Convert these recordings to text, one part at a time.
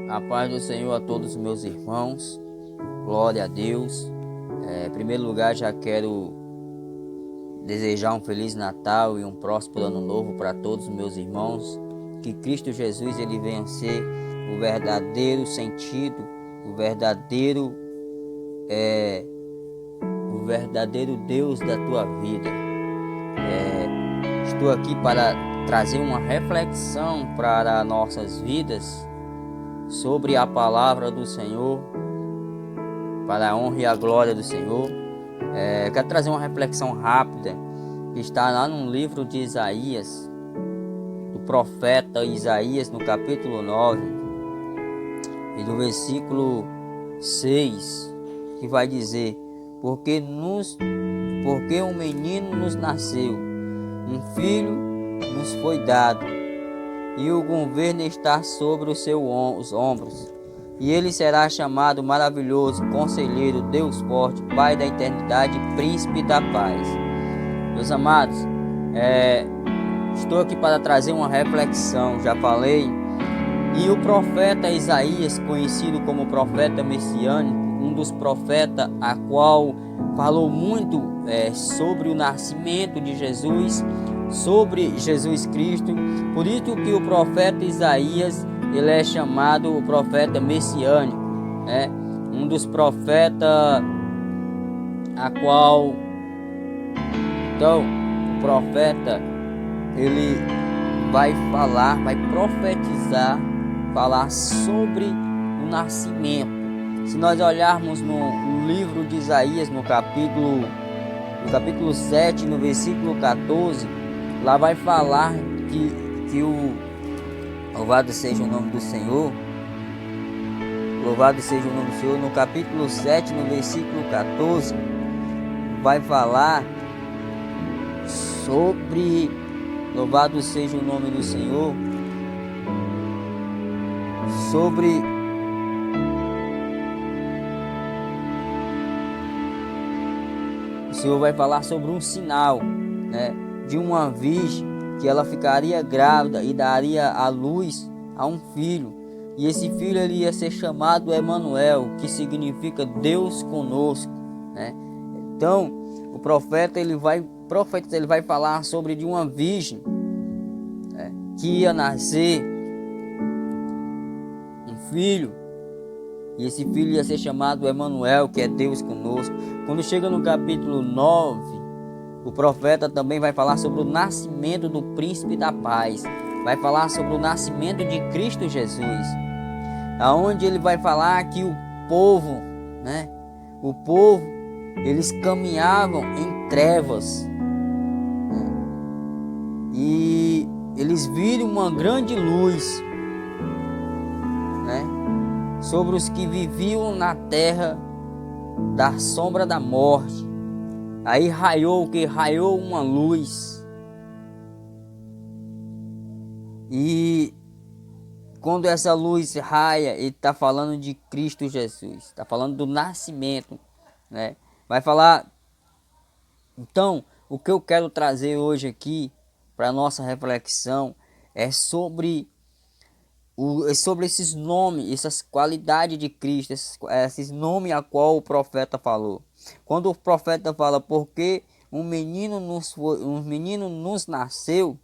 A paz do Senhor a todos os meus irmãos, glória a Deus. Em primeiro lugar, já quero desejar um Feliz Natal e um próspero Ano Novo para todos os meus irmãos. Que Cristo Jesus ele venha ser o verdadeiro sentido, o verdadeiro Deus da tua vida. Estou aqui para trazer uma reflexão para nossas vidas sobre a palavra do Senhor, para a honra e a glória do Senhor. Quero trazer uma reflexão rápida que está lá no livro de Isaías, do profeta Isaías, no capítulo 9 e do versículo 6, que vai dizer: porque um menino nos nasceu, um filho nos foi dado, e o governo está sobre os seus ombros, e ele será chamado Maravilhoso, Conselheiro, Deus Forte, Pai da Eternidade, Príncipe da Paz. Meus amados, estou aqui para trazer uma reflexão, já falei, e o profeta Isaías, conhecido como profeta messiânico, um dos profetas a qual falou muito sobre o nascimento de Jesus, sobre Jesus Cristo. Por isso que o profeta Isaías ele é chamado o profeta messiânico, um dos profetas a qual então o profeta ele vai profetizar, falar sobre o nascimento. Se nós olharmos no livro de Isaías, no capítulo 7, no versículo 14, lá vai falar que louvado seja o nome do Senhor, louvado seja o nome do Senhor. No capítulo 7, no versículo 14, vai falar sobre, louvado seja o nome do Senhor, sobre o Senhor vai falar sobre um sinal, de uma virgem, que ela ficaria grávida e daria à luz a um filho, e esse filho ele ia ser chamado Emanuel, que significa Deus conosco, Então o profeta ele vai falar sobre de uma virgem, que ia nascer um filho, e esse filho ia ser chamado Emanuel, que é Deus conosco. Quando chega no capítulo 9, o profeta também vai falar sobre o nascimento do príncipe da paz, vai falar sobre o nascimento de Cristo Jesus, aonde ele vai falar que o povo, eles caminhavam em trevas, e eles viram uma grande luz, sobre os que viviam na terra da sombra da morte. Aí raiou uma luz, e quando essa luz raia, ele está falando de Cristo Jesus, está falando do nascimento, vai falar. Então, o que eu quero trazer hoje aqui para nossa reflexão é sobre esses nomes, essas qualidades de Cristo, esses nomes a qual o profeta falou. Quando o profeta fala, porque um menino nos nasceu,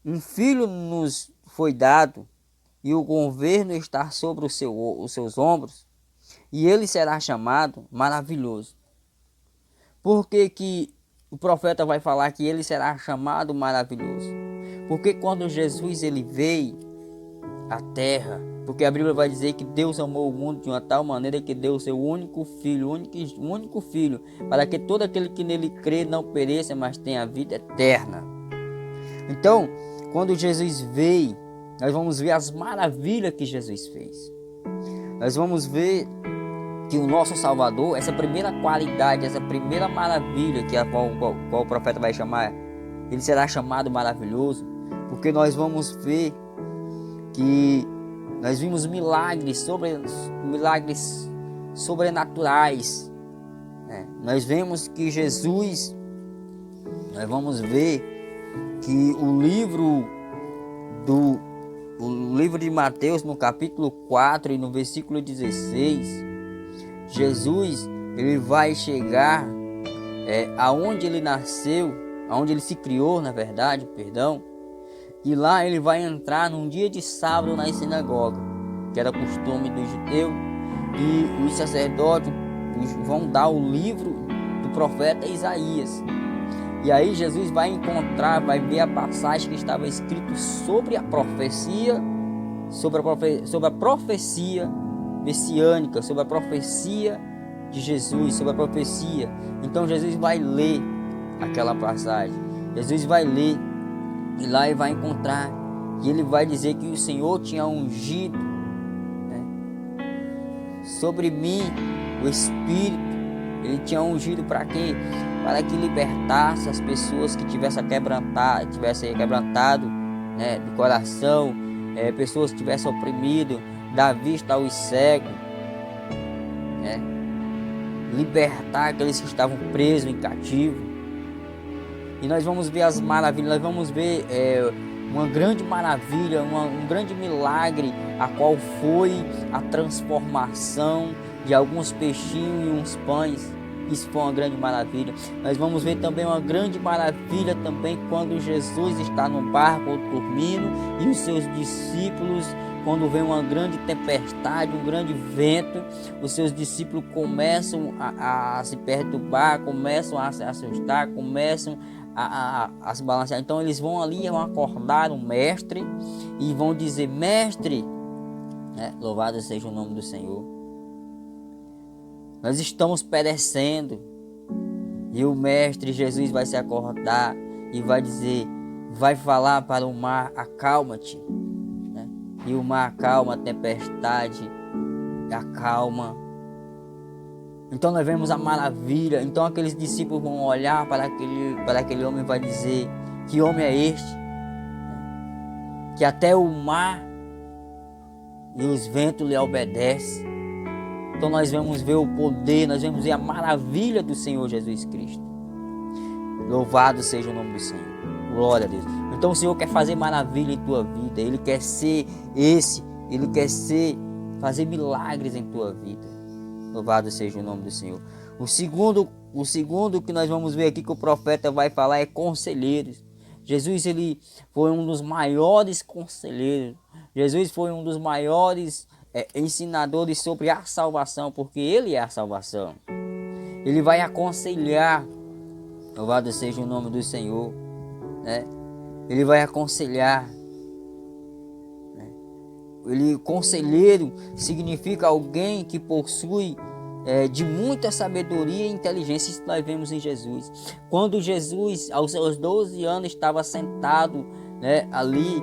um filho nos foi dado, e o governo está sobre os seus ombros, e ele será chamado Maravilhoso. Por que o profeta vai falar que ele será chamado Maravilhoso? Porque quando Jesus ele veio à terra, porque a Bíblia vai dizer que Deus amou o mundo de uma tal maneira que deu o seu único filho, para que todo aquele que nele crê não pereça, mas tenha a vida eterna. Então, quando Jesus veio, nós vamos ver as maravilhas que Jesus fez. Nós vamos ver que o nosso Salvador, essa primeira qualidade, essa primeira maravilha que qual o profeta vai chamar, ele será chamado Maravilhoso, porque nós vamos ver que nós vimos milagres sobrenaturais, Nós vemos que Jesus, nós vamos ver que o livro o livro de Mateus, no capítulo 4 e no versículo 16, Jesus ele vai chegar aonde ele nasceu, aonde ele se criou, na verdade, perdão, e lá ele vai entrar num dia de sábado na sinagoga, que era costume do judeu, e os sacerdotes vão dar o livro do profeta Isaías. E aí Jesus vai encontrar, vai ver a passagem que estava escrito sobre a profecia, sobre a profecia messiânica, sobre a profecia de Jesus, sobre a profecia. Então Jesus vai ler aquela passagem. Jesus vai ler e lá ele vai encontrar e ele vai dizer que o Senhor tinha ungido, né, sobre mim o Espírito. Ele tinha ungido para quê? Para que libertasse as pessoas que tivessem quebrantado, né, do coração, pessoas que tivessem oprimido, dar vista aos cegos, né, libertar aqueles que estavam presos em cativo. E nós vamos ver as maravilhas, nós vamos ver uma grande maravilha, um grande milagre, a qual foi a transformação de alguns peixinhos e uns pães. Isso foi uma grande maravilha. Nós vamos ver também uma grande maravilha também quando Jesus está no barco dormindo e os seus discípulos, quando vem uma grande tempestade, um grande vento, os seus discípulos começam a se perturbar, começam a se assustar, começam a se balancear. Então eles vão ali, vão acordar o mestre e vão dizer: mestre, louvado seja o nome do Senhor, nós estamos perecendo. E o mestre Jesus vai se acordar e vai dizer, vai falar para o mar: acalma-te, né? E o mar acalma, a tempestade acalma. Então nós vemos a maravilha. Então aqueles discípulos vão olhar para aquele homem e vai dizer: que homem é este, que até o mar e os ventos lhe obedecem? Então nós vamos ver o poder, nós vamos ver a maravilha do Senhor Jesus Cristo. Louvado seja o nome do Senhor. Glória a Deus. Então o Senhor quer fazer maravilha em tua vida. Ele quer ser Ele quer fazer milagres em tua vida. Louvado seja o nome do Senhor. O segundo que nós vamos ver aqui que o profeta vai falar é conselheiros. Jesus ele foi um dos maiores conselheiros. Jesus foi um dos maiores ensinadores sobre a salvação, porque ele é a salvação. Ele vai aconselhar, louvado seja o nome do Senhor, né? Ele vai aconselhar, né? Conselheiro significa alguém que possui de muita sabedoria e inteligência. Isso nós vemos em Jesus. Quando Jesus, aos seus 12 anos, estava sentado, né, ali,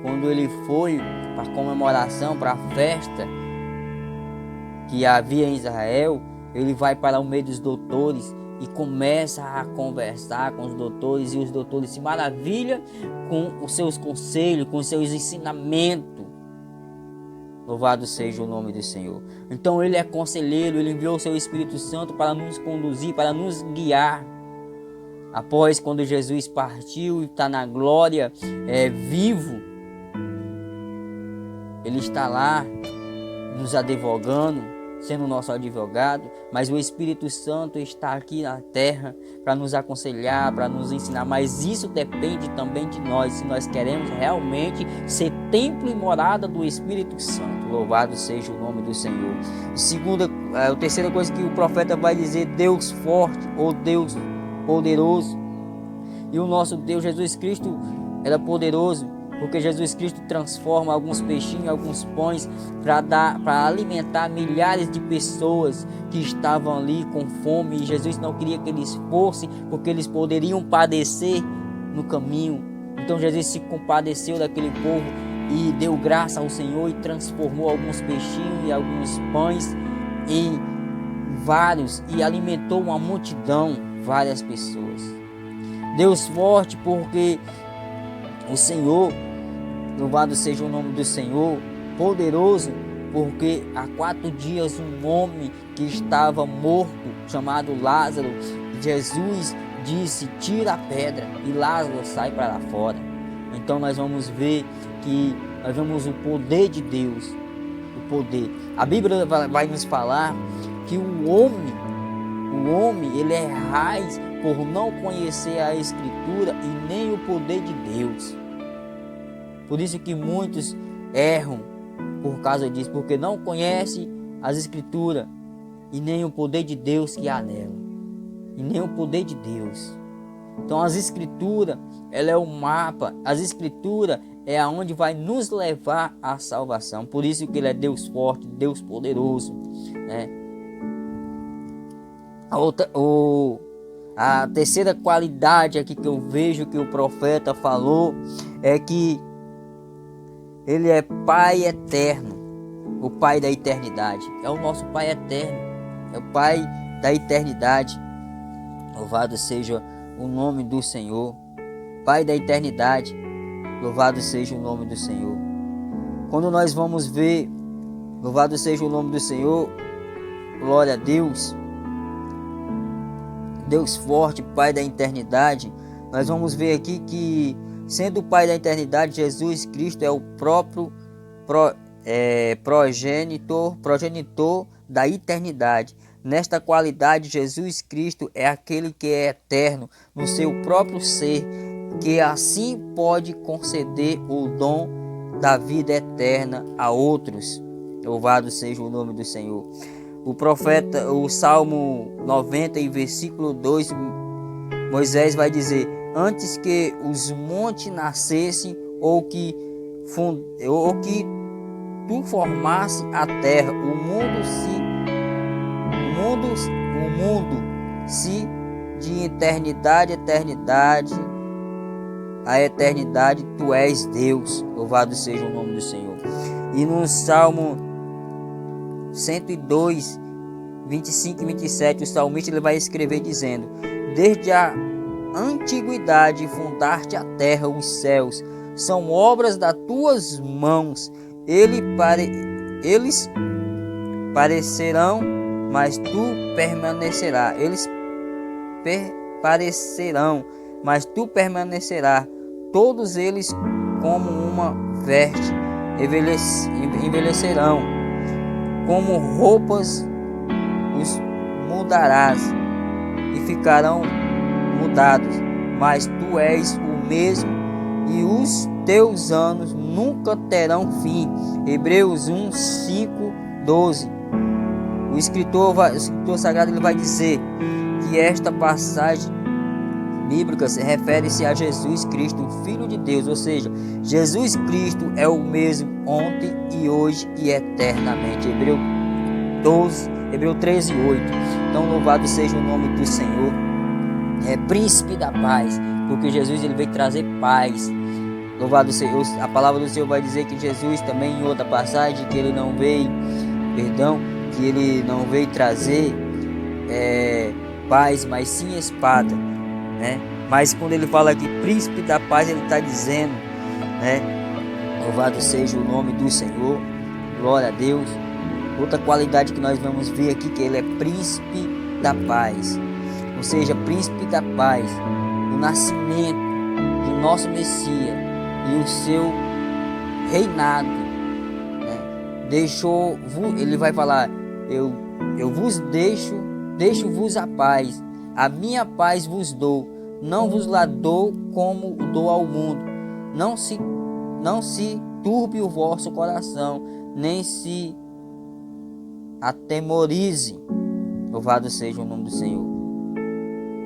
quando ele foi para a comemoração, para a festa que havia em Israel, ele vai para o meio dos doutores e começa a conversar com os doutores, e os doutores se maravilham com os seus conselhos, com os seus ensinamentos. Louvado seja o nome do Senhor. Então ele é conselheiro, ele enviou o seu Espírito Santo para nos conduzir, para nos guiar. Após, quando Jesus partiu e está na glória, vivo, ele está lá nos advogando, sendo nosso advogado, mas o Espírito Santo está aqui na terra para nos aconselhar, para nos ensinar. Mas isso depende também de nós, se nós queremos realmente ser templo e morada do Espírito Santo. Louvado seja o nome do Senhor. A terceira coisa que o profeta vai dizer: Deus forte ou Deus poderoso. E o nosso Deus Jesus Cristo era poderoso, porque Jesus Cristo transforma alguns peixinhos, alguns pães para alimentar milhares de pessoas que estavam ali com fome. E Jesus não queria que eles fossem, porque eles poderiam padecer no caminho. Então Jesus se compadeceu daquele povo e deu graça ao Senhor e transformou alguns peixinhos e alguns pães em vários e alimentou uma multidão, várias pessoas. Deus forte, porque o Senhor, louvado seja o nome do Senhor, poderoso, porque há 4 dias um homem que estava morto, chamado Lázaro, Jesus disse: tira a pedra, e Lázaro sai para lá fora. Então nós vamos ver que nós vemos o poder de Deus, o poder. A Bíblia vai nos falar que o homem ele é raiz por não conhecer a Escritura e nem o poder de Deus. Por isso que muitos erram por causa disso, porque não conhecem as Escrituras e nem o poder de Deus que há nela, e nem o poder de Deus. Então as Escrituras, ela é o mapa, as Escrituras é aonde vai nos levar à salvação. Por isso que ele é Deus forte, Deus poderoso, né? A terceira qualidade aqui que eu vejo que o profeta falou é que ele é Pai eterno, o Pai da eternidade. É o nosso Pai eterno, é o Pai da eternidade. Louvado seja o nome do Senhor, Pai da eternidade. Louvado seja o nome do Senhor. Quando nós vamos ver, louvado seja o nome do Senhor, glória a Deus, Deus forte, Pai da eternidade, nós vamos ver aqui que, sendo o Pai da eternidade, Jesus Cristo é o próprio progenitor da eternidade. Nesta qualidade, Jesus Cristo é aquele que é eterno no seu próprio ser, que assim pode conceder o dom da vida eterna a outros. Louvado seja o nome do Senhor. O profeta, o Salmo 90 e versículo 2, Moisés vai dizer: antes que os montes nascessem, ou que tu formasse a terra, o mundo se de eternidade a eternidade, a eternidade tu és Deus. Louvado seja o nome do Senhor. E no Salmo 102, 25 e 27, o salmista ele vai escrever dizendo: desde a antiguidade fundaste a terra, os céus são obras das tuas mãos. Eles parecerão, mas tu permanecerás. Eles parecerão, mas tu permanecerás. Todos eles como uma veste envelhecerão, como roupas os mudarás e ficarão mudados, mas tu és o mesmo e os teus anos nunca terão fim. Hebreus 1, 5, 12. O escritor sagrado ele vai dizer que esta passagem bíblica se refere-se a Jesus Cristo, o Filho de Deus, ou seja, Jesus Cristo é o mesmo ontem e hoje e eternamente. Hebreus 13, 8. Então louvado seja o nome do Senhor. É príncipe da paz, porque Jesus ele veio trazer paz. Louvado seja, a palavra do Senhor vai dizer que Jesus também em outra passagem que ele não veio trazer paz, mas sim espada, né? Mas quando ele fala aqui príncipe da paz, ele está dizendo, né? Louvado seja o nome do Senhor, glória a Deus. Outra qualidade que nós vamos ver aqui, que ele é príncipe da paz, ou seja, príncipe da paz, o nascimento do nosso Messias e o seu reinado, né? Ele vai falar: eu vos deixo-vos a paz, a minha paz vos dou, não vos la dou como dou ao mundo. Não se turbe o vosso coração, nem se atemorize. Louvado seja o nome do Senhor.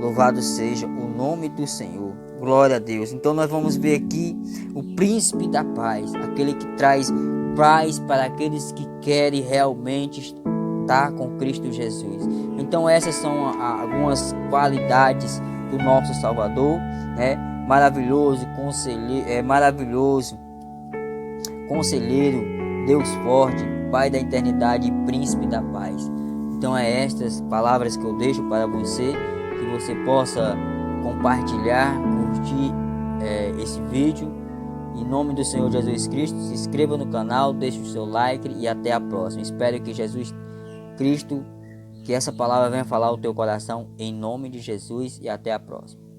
Louvado seja o nome do Senhor. Glória a Deus. Então nós vamos ver aqui o príncipe da paz, aquele que traz paz para aqueles que querem realmente estar com Cristo Jesus. Então essas são algumas qualidades do nosso Salvador, né? Maravilhoso conselheiro, Deus forte, Pai da eternidade e príncipe da paz. Então é estas palavras que eu deixo para você, que você possa compartilhar, curtir esse vídeo. Em nome do Senhor Jesus Cristo, se inscreva no canal, deixe o seu like e até a próxima. Espero que Jesus Cristo, que essa palavra venha falar ao teu coração, em nome de Jesus, e até a próxima.